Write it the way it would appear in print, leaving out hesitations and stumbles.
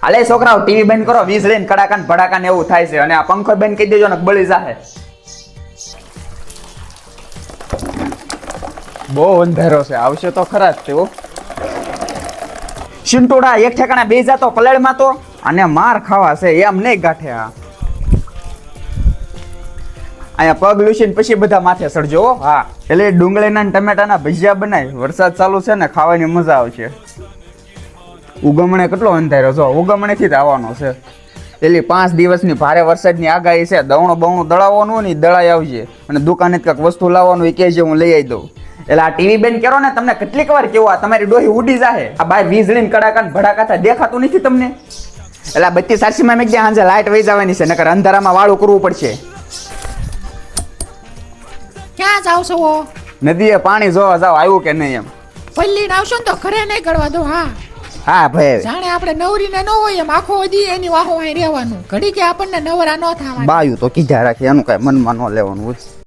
અલે છોકરાઓ ટીવી બંધ કરો, વીજળીને કડાકા ને ભડાકા ને એવું થાય છે. અને આ પંખો બંધ કરી દેજો ને બળી જાહે. બહુ અંધારો છે, આવશે તો ખરા જ તેઓ. શિંટોડા એક ઠેકાણા બે જાતો પલેડમાં તો અને માર ખાવા છે એમ નહીં ગાંઠે. અહીંયા પગ લૂસીને પછી બધા માથે સડજો. હા એટલે ડુંગળીના ને ટમેટાના ભજીયા બનાય, વરસાદ ચાલુ છે ને ખાવાની મજા આવશે. ઉગમણે કેટલો અંધારો જો, ઉગમણેથી જ આવવાનો છે. પેલી 5 દિવસની ભારે વરસાદની આગાહી છે. દવણું બવણું દળાવવાનું ને દળાઈ આવજે, અને દુકાને કંઈક વસ્તુ લાવવાનું એ કહેજે, હું લઈ આવી દઉં. એટલે આ ટીવી બેન કરો ને, તમને કેટલીક વાર કેવું આ તમારી ડોહી ઉડી જાહે. આ બાર વીજળી કડાકા ને ભડાકા થાય દેખાતું નથી તમને. એટલે આ બત્તી સાચીમાં મેં ગયા હાંજે લાઈટ વહી જવાની છે, નકર અંધારામાં વાળું કરવું પડશે. ક્યાં જાવ છો? નદીએ પાણી જોવા જાવ આવ્યું કે નહીં એમ. પલ્લીને આવશો ને તો ઘરે નહીં કરવા દો. હા હા ભાઈ, જાણે આપણે નવરીને ન હોય એમ આખો દી એની વાહો અહીં રહેવાનું. ઘડી કે આપણને નવરા ન થવાનું. બાયું તો કીધા રાખે, એનું કઈ મનમાં ન લેવાનું હોય.